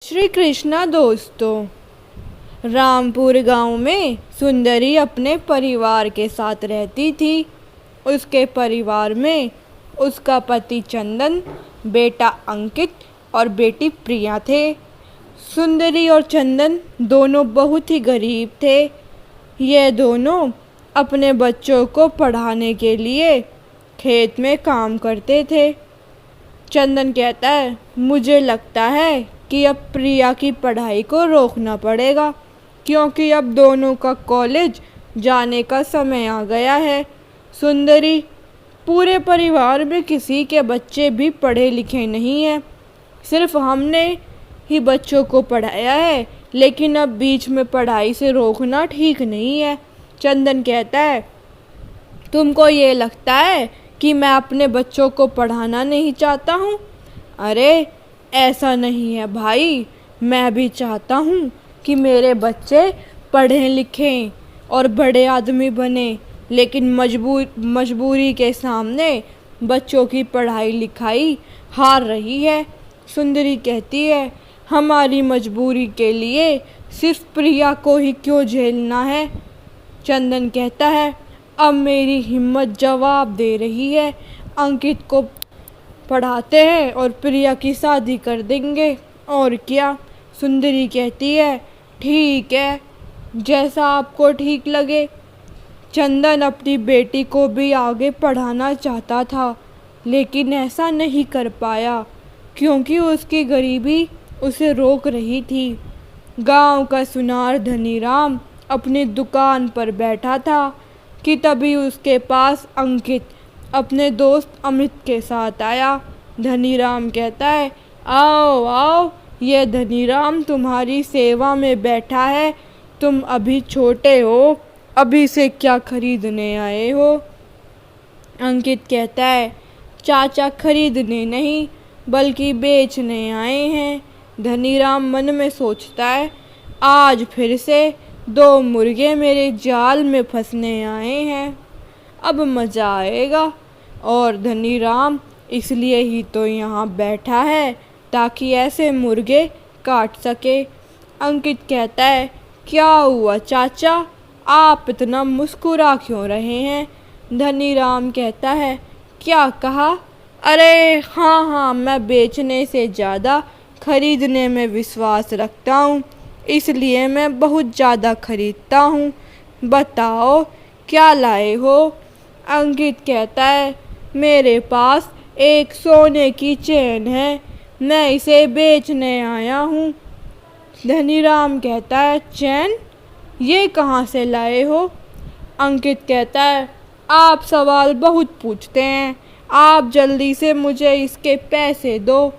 श्री कृष्णा दोस्तों, रामपुर गांव में सुंदरी अपने परिवार के साथ रहती थी। उसके परिवार में उसका पति चंदन, बेटा अंकित और बेटी प्रिया थे। सुंदरी और चंदन दोनों बहुत ही गरीब थे। ये दोनों अपने बच्चों को पढ़ाने के लिए खेत में काम करते थे। चंदन कहता है, मुझे लगता है कि अब प्रिया की पढ़ाई को रोकना पड़ेगा, क्योंकि अब दोनों का कॉलेज जाने का समय आ गया है। सुंदरी, पूरे परिवार में किसी के बच्चे भी पढ़े लिखे नहीं हैं, सिर्फ हमने ही बच्चों को पढ़ाया है, लेकिन अब बीच में पढ़ाई से रोकना ठीक नहीं है। चंदन कहता है, तुमको ये लगता है कि मैं अपने बच्चों को पढ़ाना नहीं चाहता हूँ? अरे ऐसा नहीं है भाई, मैं भी चाहता हूँ कि मेरे बच्चे पढ़ें लिखें और बड़े आदमी बने, लेकिन मजबूरी के सामने बच्चों की पढ़ाई लिखाई हार रही है। सुंदरी कहती है, हमारी मजबूरी के लिए सिर्फ प्रिया को ही क्यों झेलना है? चंदन कहता है, अब मेरी हिम्मत जवाब दे रही है। अंकित को पढ़ाते हैं और प्रिया की शादी कर देंगे, और क्या। सुंदरी कहती है, ठीक है, जैसा आपको ठीक लगे। चंदन अपनी बेटी को भी आगे पढ़ाना चाहता था, लेकिन ऐसा नहीं कर पाया, क्योंकि उसकी गरीबी उसे रोक रही थी। गांव का सुनार धनीराम अपनी दुकान पर बैठा था कि तभी उसके पास अंकित अपने दोस्त अमित के साथ आया। धनीराम कहता है, आओ आओ, ये धनीराम तुम्हारी सेवा में बैठा है। तुम अभी छोटे हो, अभी से क्या खरीदने आए हो? अंकित कहता है, चाचा खरीदने नहीं बल्कि बेचने आए हैं। धनीराम मन में सोचता है, आज फिर से 2 मुर्गे मेरे जाल में फंसने आए हैं, अब मज़ा आएगा। और धनीराम इसलिए ही तो यहाँ बैठा है ताकि ऐसे मुर्गे काट सके। अंकित कहता है, क्या हुआ चाचा, आप इतना मुस्कुरा क्यों रहे हैं? धनीराम कहता है, क्या कहा? अरे हाँ, मैं बेचने से ज़्यादा खरीदने में विश्वास रखता हूँ, इसलिए मैं बहुत ज़्यादा खरीदता हूँ। बताओ क्या लाए हो? अंकित कहता है, मेरे पास एक सोने की चेन है, मैं इसे बेचने आया हूँ। धनीराम कहता है, चैन? ये कहाँ से लाए हो? अंकित कहता है, आप सवाल बहुत पूछते हैं, आप जल्दी से मुझे इसके पैसे दो,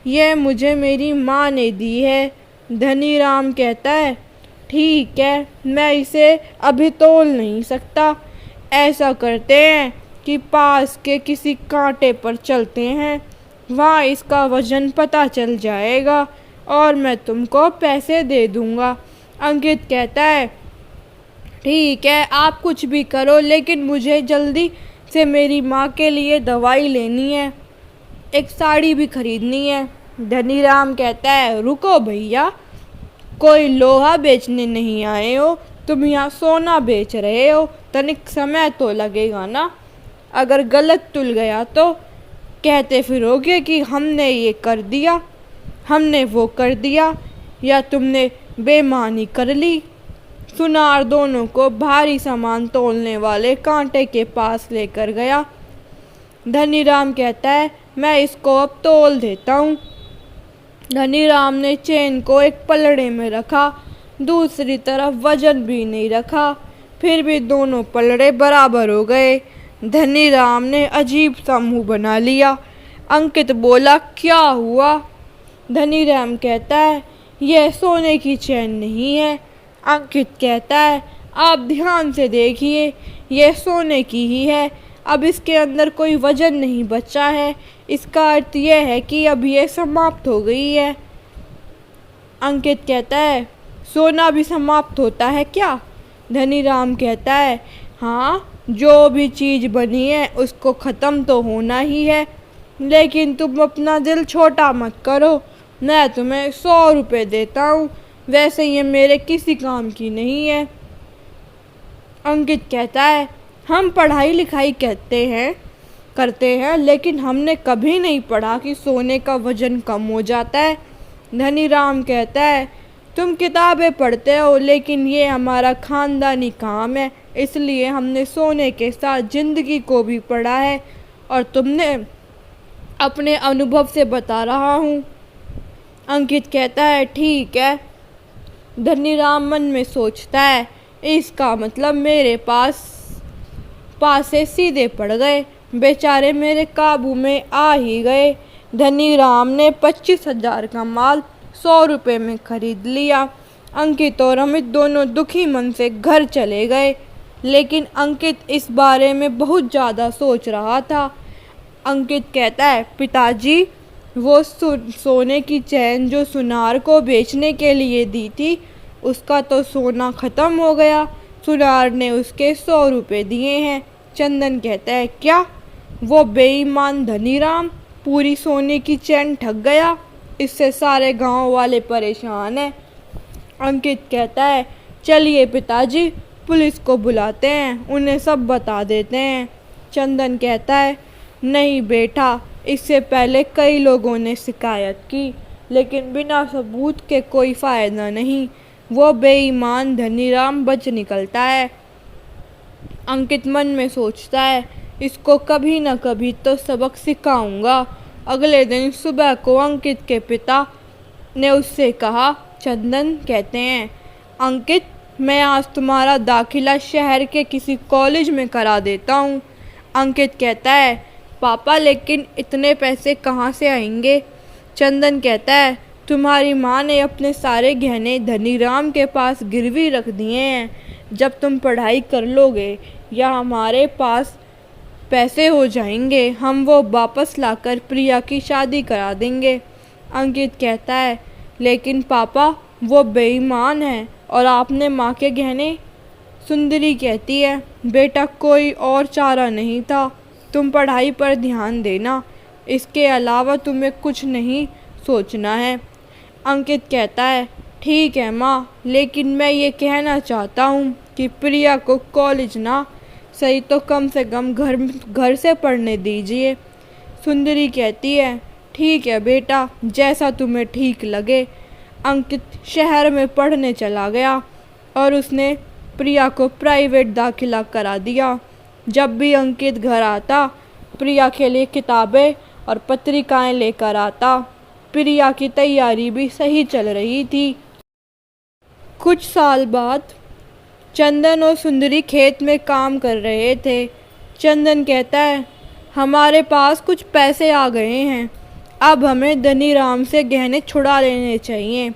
ये मुझे मेरी माँ ने दी है। धनीराम कहता है, ठीक है, मैं इसे अभी तोल नहीं सकता, ऐसा करते हैं कि पास के किसी कांटे पर चलते हैं, वहाँ इसका वजन पता चल जाएगा और मैं तुमको पैसे दे दूँगा। अंकित कहता है, ठीक है, आप कुछ भी करो, लेकिन मुझे जल्दी से मेरी माँ के लिए दवाई लेनी है, एक साड़ी भी खरीदनी है। धनीराम कहता है, रुको भैया, कोई लोहा बेचने नहीं आए हो, तुम यहाँ सोना बेच रहे हो, तनिक समय तो लगेगा ना। अगर गलत तुल गया तो कहते फिरोगे कि हमने ये कर दिया, हमने वो कर दिया, या तुमने बेईमानी कर ली। सुनार दोनों को भारी सामान तोलने वाले कांटे के पास लेकर गया। धनीराम कहता है, मैं इसको अब तोल देता हूँ। धनीराम ने चेन को एक पलड़े में रखा, दूसरी तरफ वजन भी नहीं रखा, फिर भी दोनों पलड़े बराबर हो गए। धनीराम ने अजीब सा मुंह बना लिया। अंकित बोला, क्या हुआ? धनीराम कहता है, यह सोने की चैन नहीं है। अंकित कहता है, आप ध्यान से देखिए, यह सोने की ही है, अब इसके अंदर कोई वजन नहीं बचा है, इसका अर्थ यह है कि अब यह समाप्त हो गई है। अंकित कहता है, सोना भी समाप्त होता है क्या? धनीराम कहता है, हाँ, जो भी चीज़ बनी है उसको ख़त्म तो होना ही है, लेकिन तुम अपना दिल छोटा मत करो, मैं तुम्हें 100 रुपये देता हूँ, वैसे ये मेरे किसी काम की नहीं है। अंकित कहता है, हम पढ़ाई लिखाई करते हैं, लेकिन हमने कभी नहीं पढ़ा कि सोने का वजन कम हो जाता है। धनीराम कहता है, तुम किताबें पढ़ते हो, लेकिन ये हमारा खानदानी काम है, इसलिए हमने सोने के साथ जिंदगी को भी पढ़ा है और तुमने अपने अनुभव से बता रहा हूँ। अंकित कहता है, ठीक है। धनीराम मन में सोचता है, इसका मतलब मेरे पास से सीधे पड़ गए, बेचारे मेरे काबू में आ ही गए। धनीराम ने 25,000 का माल 100 रुपये में खरीद लिया। अंकित और अमित दोनों दुखी मन से घर चले गए, लेकिन अंकित इस बारे में बहुत ज़्यादा सोच रहा था। अंकित कहता है, पिताजी, वो सोने की चैन जो सुनार को बेचने के लिए दी थी, उसका तो सोना ख़त्म हो गया। सुनार ने उसके 100 रुपये दिए हैं। चंदन कहता है, क्या वो बेईमान धनीराम पूरी सोने की चैन ठग गया? इससे सारे गांव वाले परेशान हैं। अंकित कहता है, चलिए पिताजी, पुलिस को बुलाते हैं, उन्हें सब बता देते हैं। चंदन कहता है, नहीं बेटा, इससे पहले कई लोगों ने शिकायत की, लेकिन बिना सबूत के कोई फ़ायदा नहीं। वो बेईमान धनीराम बच निकलता है। अंकित मन में सोचता है, इसको कभी न कभी तो सबक सिखाऊंगा। अगले दिन सुबह को अंकित के पिता ने उससे कहा, चंदन कहते हैं, अंकित, मैं आज तुम्हारा दाखिला शहर के किसी कॉलेज में करा देता हूँ। अंकित कहता है, पापा, लेकिन इतने पैसे कहाँ से आएंगे? चंदन कहता है, तुम्हारी माँ ने अपने सारे गहने धनीराम के पास गिरवी रख दिए हैं। जब तुम पढ़ाई कर लोगे या हमारे पास पैसे हो जाएंगे, हम वो वापस लाकर प्रिया की शादी करा देंगे। अंकित कहता है, लेकिन पापा, वो बेईमान है और आपने माँ के गहने। सुंदरी कहती है, बेटा, कोई और चारा नहीं था, तुम पढ़ाई पर ध्यान देना, इसके अलावा तुम्हें कुछ नहीं सोचना है। अंकित कहता है, ठीक है माँ, लेकिन मैं ये कहना चाहता हूँ कि प्रिया को कॉलेज ना सही तो कम से कम घर से पढ़ने दीजिए। सुंदरी कहती है, ठीक है बेटा, जैसा तुम्हें ठीक लगे। अंकित शहर में पढ़ने चला गया और उसने प्रिया को प्राइवेट दाखिला करा दिया। जब भी अंकित घर आता, प्रिया के लिए किताबें और पत्रिकाएं लेकर आता। प्रिया की तैयारी भी सही चल रही थी। कुछ साल बाद चंदन और सुंदरी खेत में काम कर रहे थे। चंदन कहता है, हमारे पास कुछ पैसे आ गए हैं, अब हमें धनीराम से गहने छुड़ा लेने चाहिए।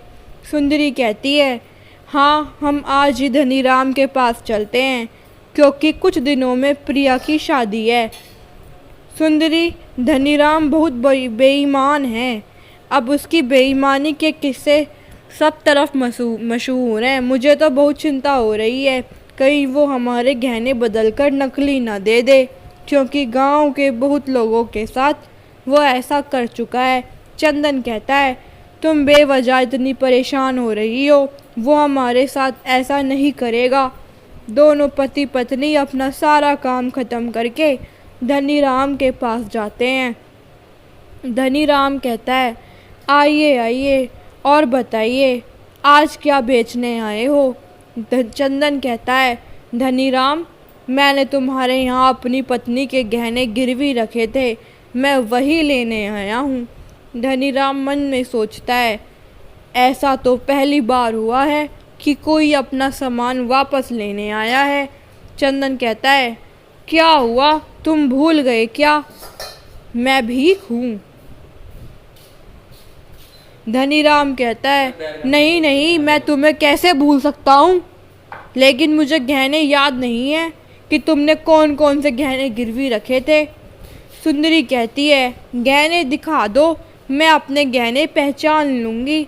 सुंदरी कहती है, हाँ, हम आज ही धनीराम के पास चलते हैं, क्योंकि कुछ दिनों में प्रिया की शादी है। सुंदरी, धनीराम बहुत बेईमान है। अब उसकी बेईमानी के किस्से सब तरफ मशहूर हैं। मुझे तो बहुत चिंता हो रही है, कहीं वो हमारे गहने बदलकर नकली ना दे दे, क्योंकि गांव के बहुत लोगों के साथ वो ऐसा कर चुका है। चंदन कहता है, तुम बेवजह इतनी परेशान हो रही हो, वो हमारे साथ ऐसा नहीं करेगा। दोनों पति पत्नी अपना सारा काम ख़त्म करके धनीराम के पास जाते हैं। धनीराम कहता है, आइए आइए और बताइए, आज क्या बेचने आए हो? चंदन कहता है, धनीराम, मैंने तुम्हारे यहाँ अपनी पत्नी के गहने गिरवी रखे थे, मैं वही लेने आया हूँ। धनीराम मन में सोचता है, ऐसा तो पहली बार हुआ है कि कोई अपना सामान वापस लेने आया है। चंदन कहता है, क्या हुआ, तुम भूल गए क्या? मैं भीख हूँ। धनीराम कहता है, नहीं नहीं, मैं तुम्हें कैसे भूल सकता हूँ, लेकिन मुझे गहने याद नहीं है कि तुमने कौन कौन से गहने गिरवी रखे थे। सुंदरी कहती है, गहने दिखा दो, मैं अपने गहने पहचान लूँगी।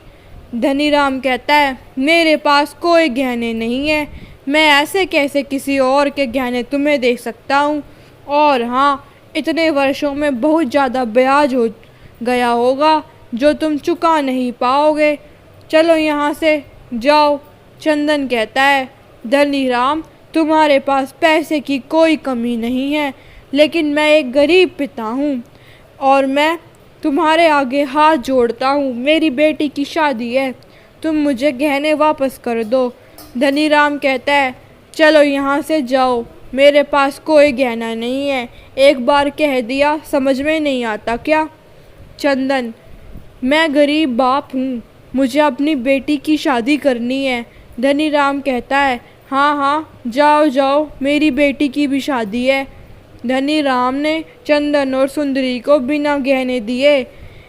धनीराम कहता है, मेरे पास कोई गहने नहीं है, मैं ऐसे कैसे किसी और के गहने तुम्हें दे सकता हूँ। और हाँ, इतने वर्षों में बहुत ज़्यादा ब्याज हो गया होगा, जो तुम चुका नहीं पाओगे। चलो यहाँ से जाओ। चंदन कहता है, धनीराम, तुम्हारे पास पैसे की कोई कमी नहीं है, लेकिन मैं एक गरीब पिता हूँ और मैं तुम्हारे आगे हाथ जोड़ता हूँ। मेरी बेटी की शादी है, तुम मुझे गहने वापस कर दो। धनीराम कहता है, चलो यहाँ से जाओ, मेरे पास कोई गहना नहीं है। एक बार कह दिया समझ में नहीं आता क्या? चंदन, मैं गरीब बाप हूँ, मुझे अपनी बेटी की शादी करनी है। धनीराम कहता है, हाँ हाँ, जाओ जाओ, मेरी बेटी की भी शादी है। धनीराम ने चंदन और सुंदरी को बिना गहने दिए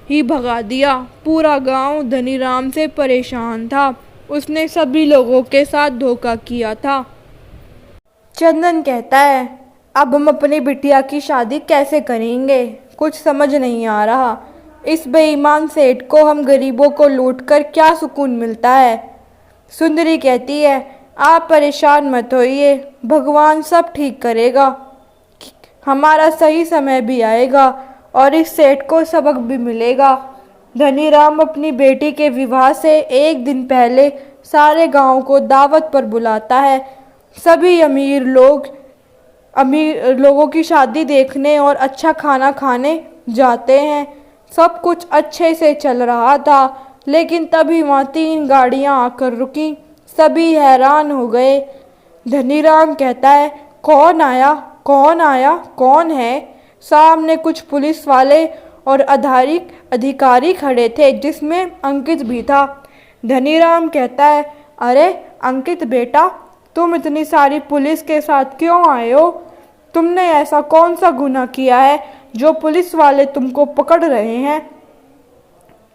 ही भगा दिया। पूरा गांव धनीराम से परेशान था, उसने सभी लोगों के साथ धोखा किया था। चंदन कहता है, अब हम अपनी बिटिया की शादी कैसे करेंगे? कुछ समझ नहीं आ रहा। इस बेईमान सेठ को हम गरीबों को लूटकर क्या सुकून मिलता है? सुंदरी कहती है, आप परेशान मत होइए, भगवान सब ठीक करेगा। हमारा सही समय भी आएगा और इस सेठ को सबक भी मिलेगा। धनीराम अपनी बेटी के विवाह से एक दिन पहले सारे गांव को दावत पर बुलाता है। सभी अमीर लोगों की शादी देखने और अच्छा खाना खाने जाते हैं। सब कुछ अच्छे से चल रहा था, लेकिन तभी वहाँ 3 गाड़ियाँ आकर रुकी। सभी हैरान हो गए। धनीराम कहता है, कौन आया, कौन आया, कौन है? सामने कुछ पुलिस वाले और अधिकारी खड़े थे, जिसमें अंकित भी था। धनीराम कहता है, अरे अंकित बेटा, तुम इतनी सारी पुलिस के साथ क्यों आए हो? तुमने ऐसा कौन सा गुनाह किया है जो पुलिस वाले तुमको पकड़ रहे हैं?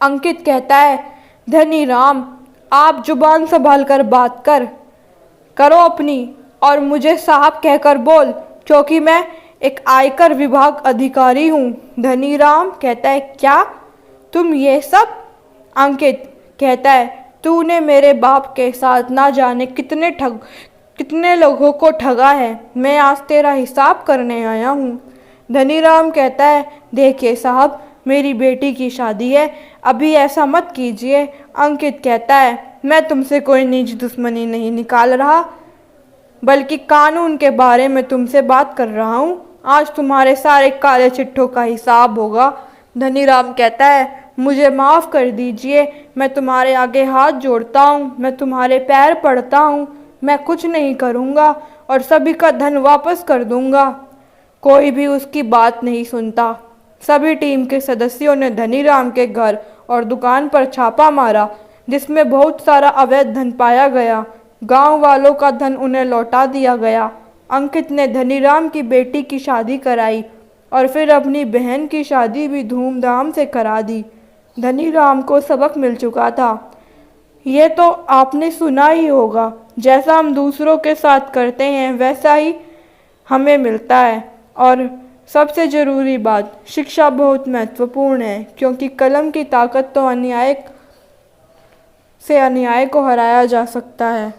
अंकित कहता है, धनीराम, आप जुबान संभाल कर बात करो अपनी, और मुझे साहब कहकर बोल, क्योंकि मैं एक आयकर विभाग अधिकारी हूँ। धनीराम कहता है, क्या तुम ये सब? अंकित कहता है, तूने मेरे बाप के साथ ना जाने कितने लोगों को ठगा है, मैं आज तेरा हिसाब करने आया हूँ। धनीराम कहता है, देखिए साहब, मेरी बेटी की शादी है, अभी ऐसा मत कीजिए। अंकित कहता है, मैं तुमसे कोई निजी दुश्मनी नहीं निकाल रहा, बल्कि कानून के बारे में तुमसे बात कर रहा हूँ। आज तुम्हारे सारे काले चिट्ठों का हिसाब होगा। धनीराम कहता है, मुझे माफ़ कर दीजिए, मैं तुम्हारे आगे हाथ जोड़ता हूँ, मैं तुम्हारे पैर पड़ता हूँ, मैं कुछ नहीं करूँगा और सभी का धन वापस कर दूँगा। कोई भी उसकी बात नहीं सुनता। सभी टीम के सदस्यों ने धनीराम के घर और दुकान पर छापा मारा, जिसमें बहुत सारा अवैध धन पाया गया। गांव वालों का धन उन्हें लौटा दिया गया। अंकित ने धनीराम की बेटी की शादी कराई और फिर अपनी बहन की शादी भी धूमधाम से करा दी। धनीराम को सबक मिल चुका था। ये तो आपने सुना ही होगा, जैसा हम दूसरों के साथ करते हैं वैसा ही हमें मिलता है। और सबसे ज़रूरी बात, शिक्षा बहुत महत्वपूर्ण है, क्योंकि कलम की ताकत तो अन्याय को हराया जा सकता है।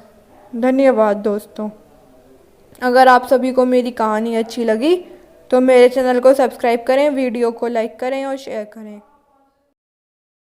धन्यवाद दोस्तों। अगर आप सभी को मेरी कहानी अच्छी लगी तो मेरे चैनल को सब्सक्राइब करें, वीडियो को लाइक करें और शेयर करें।